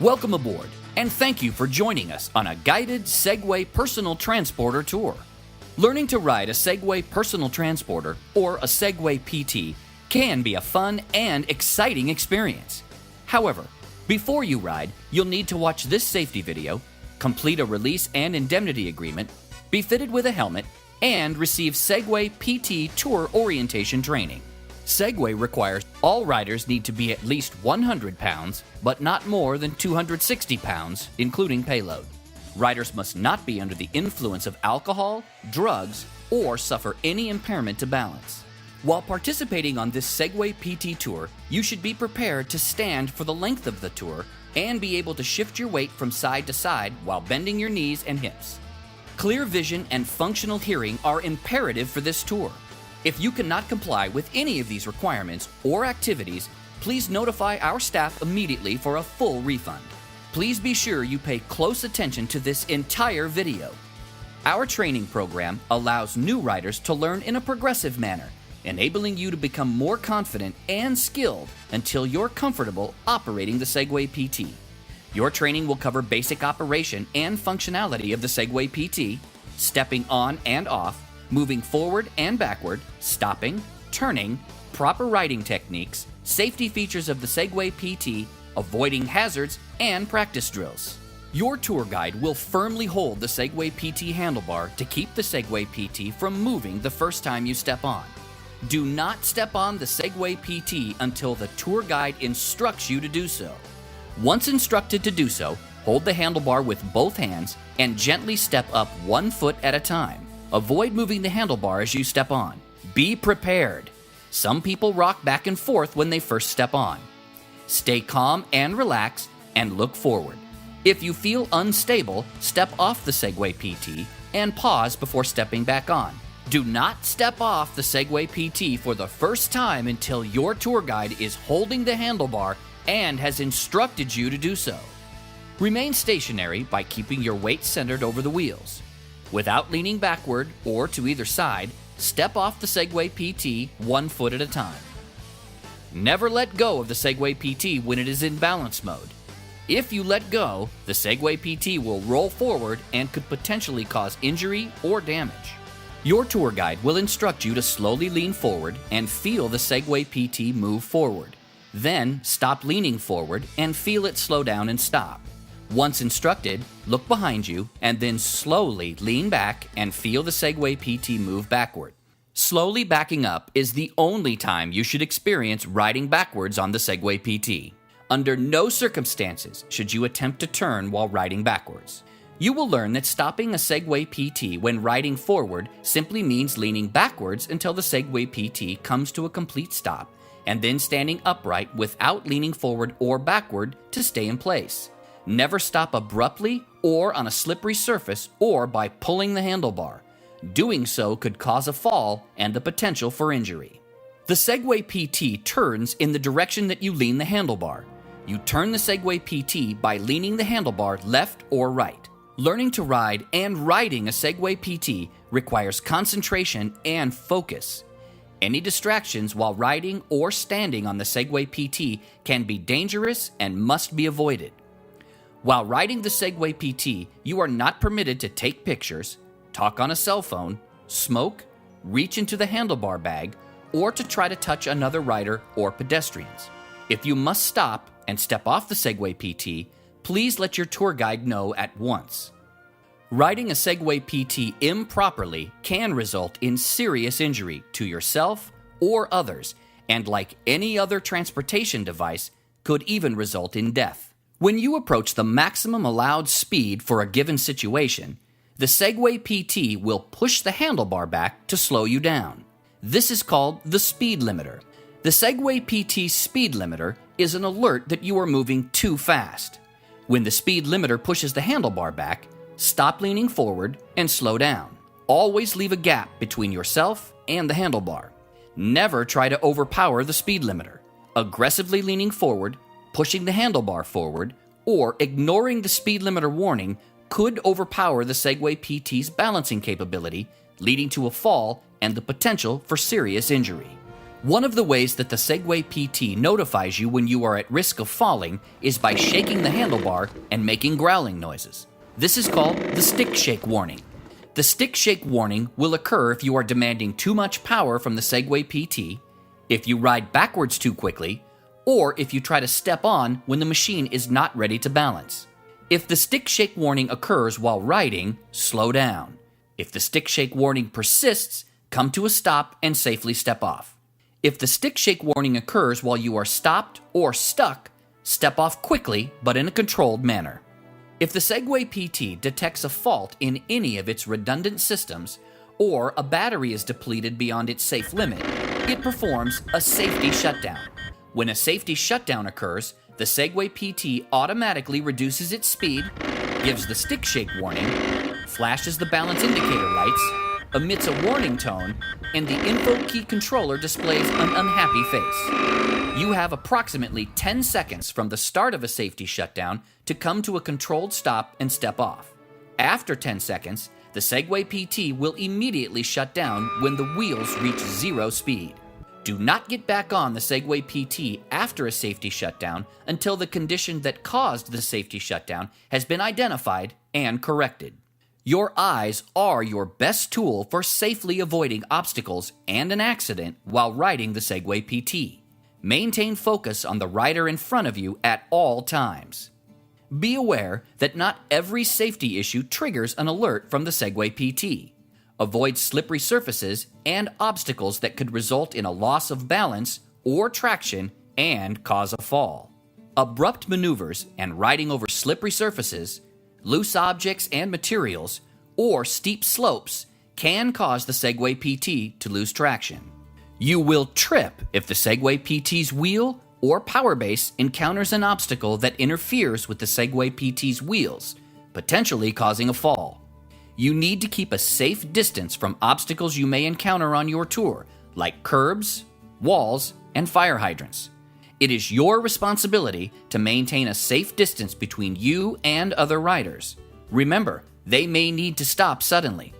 Welcome aboard, and thank you for joining us on a guided Segway personal transporter tour. Learning to ride a Segway personal transporter or a Segway PT can be a fun and exciting experience. However, before you ride, you'll need to watch this safety video, complete a release and indemnity agreement, be fitted with a helmet, and receive Segway PT Tour orientation training. Segway requires all riders need to be at least 100 pounds, but not more than 260 pounds, including payload. Riders must not be under the influence of alcohol, drugs, or suffer any impairment to balance. While participating on this Segway PT Tour, you should be prepared to stand for the length of the tour and be able to shift your weight from side to side while bending your knees and hips. Clear vision and functional hearing are imperative for this tour. If you cannot comply with any of these requirements or activities, please notify our staff immediately for a full refund. Please be sure you pay close attention to this entire video. Our training program allows new riders to learn in a progressive manner, enabling you to become more confident and skilled until you're comfortable operating the Segway PT. Your training will cover basic operation and functionality of the Segway PT, stepping on and off, moving forward and backward, stopping, turning, proper riding techniques, safety features of the Segway PT, avoiding hazards, and practice drills. Your tour guide will firmly hold the Segway PT handlebar to keep the Segway PT from moving the first time you step on. Do not step on the Segway PT until the tour guide instructs you to do so. Once instructed to do so, hold the handlebar with both hands and gently step up 1 foot at a time. Avoid moving the handlebar as you step on. Be prepared. Some people rock back and forth when they first step on. Stay calm and relaxed and look forward. If you feel unstable, step off the Segway PT and pause before stepping back on. Do not step off the Segway PT for the first time until your tour guide is holding the handlebar and has instructed you to do so. Remain stationary by keeping your weight centered over the wheels. Without leaning backward or to either side, step off the Segway PT 1 foot at a time. Never let go of the Segway PT when it is in balance mode. If you let go, the Segway PT will roll forward and could potentially cause injury or damage. Your tour guide will instruct you to slowly lean forward and feel the Segway PT move forward. Then stop leaning forward and feel it slow down and stop. Once instructed, look behind you and then slowly lean back and feel the Segway PT move backward. Slowly backing up is the only time you should experience riding backwards on the Segway PT. Under no circumstances should you attempt to turn while riding backwards. You will learn that stopping a Segway PT when riding forward simply means leaning backwards until the Segway PT comes to a complete stop, and then standing upright without leaning forward or backward to stay in place. Never stop abruptly or on a slippery surface or by pulling the handlebar. Doing so could cause a fall and the potential for injury. The Segway PT turns in the direction that you lean the handlebar. You turn the Segway PT by leaning the handlebar left or right. Learning to ride and riding a Segway PT requires concentration and focus. Any distractions while riding or standing on the Segway PT can be dangerous and must be avoided. While riding the Segway PT, you are not permitted to take pictures, talk on a cell phone, smoke, reach into the handlebar bag, or to try to touch another rider or pedestrians. If you must stop and step off the Segway PT, please let your tour guide know at once. Riding a Segway PT improperly can result in serious injury to yourself or others, and like any other transportation device, could even result in death. When you approach the maximum allowed speed for a given situation, the Segway PT will push the handlebar back to slow you down. This is called the speed limiter. The Segway PT speed limiter is an alert that you are moving too fast. When the speed limiter pushes the handlebar back, stop leaning forward and slow down. Always leave a gap between yourself and the handlebar. Never try to overpower the speed limiter. Aggressively leaning forward, pushing the handlebar forward, or ignoring the speed limiter warning could overpower the Segway PT's balancing capability, leading to a fall and the potential for serious injury. One of the ways that the Segway PT notifies you when you are at risk of falling is by shaking the handlebar and making growling noises. This is called the stick shake warning. The stick shake warning will occur if you are demanding too much power from the Segway PT, if you ride backwards too quickly, or if you try to step on when the machine is not ready to balance. If the stick shake warning occurs while riding, slow down. If the stick shake warning persists, come to a stop and safely step off. If the stick shake warning occurs while you are stopped or stuck, step off quickly but in a controlled manner. If the Segway PT detects a fault in any of its redundant systems, or a battery is depleted beyond its safe limit, it performs a safety shutdown. When a safety shutdown occurs, the Segway PT automatically reduces its speed, gives the stick shake warning, flashes the balance indicator lights, emits a warning tone, and the info key controller displays an unhappy face. You have approximately 10 seconds from the start of a safety shutdown to come to a controlled stop and step off. After 10 seconds, the Segway PT will immediately shut down when the wheels reach 0 speed. Do not get back on the Segway PT after a safety shutdown until the condition that caused the safety shutdown has been identified and corrected. Your eyes are your best tool for safely avoiding obstacles and an accident while riding the Segway PT. Maintain focus on the rider in front of you at all times. Be aware that not every safety issue triggers an alert from the Segway PT. Avoid slippery surfaces and obstacles that could result in a loss of balance or traction and cause a fall. Abrupt maneuvers and riding over slippery surfaces, loose objects and materials, or steep slopes can cause the Segway PT to lose traction. You will trip if the Segway PT's wheel or power base encounters an obstacle that interferes with the Segway PT's wheels, potentially causing a fall. You need to keep a safe distance from obstacles you may encounter on your tour, like curbs, walls, and fire hydrants. It is your responsibility to maintain a safe distance between you and other riders. Remember, they may need to stop suddenly.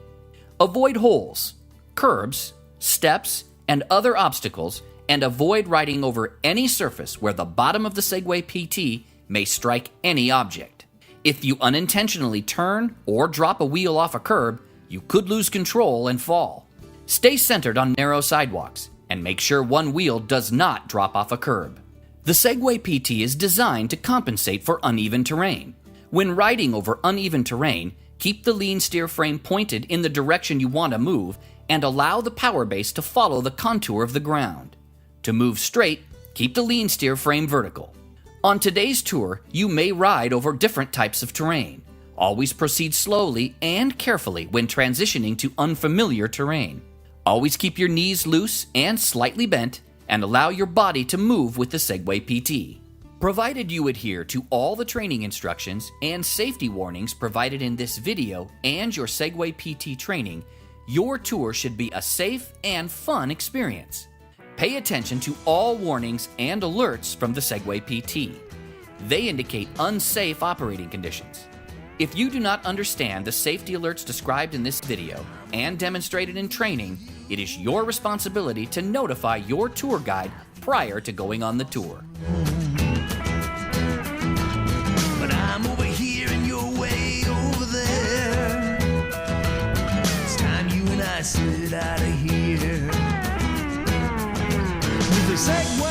Avoid holes, curbs, steps, and other obstacles, and avoid riding over any surface where the bottom of the Segway PT may strike any object. If you unintentionally turn or drop a wheel off a curb, you could lose control and fall. Stay centered on narrow sidewalks, and make sure one wheel does not drop off a curb. The Segway PT is designed to compensate for uneven terrain. When riding over uneven terrain, keep the lean steer frame pointed in the direction you want to move and allow the power base to follow the contour of the ground. To move straight, keep the lean steer frame vertical. On today's tour, you may ride over different types of terrain. Always proceed slowly and carefully when transitioning to unfamiliar terrain. Always keep your knees loose and slightly bent, and allow your body to move with the Segway PT. Provided you adhere to all the training instructions and safety warnings provided in this video and your Segway PT training, your tour should be a safe and fun experience. Pay attention to all warnings and alerts from the Segway PT. They indicate unsafe operating conditions. If you do not understand the safety alerts described in this video and demonstrated in training, it is your responsibility to notify your tour guide prior to going on the tour. But I'm over here and you're way over there. It's time you and I slid out of here. With the Segway.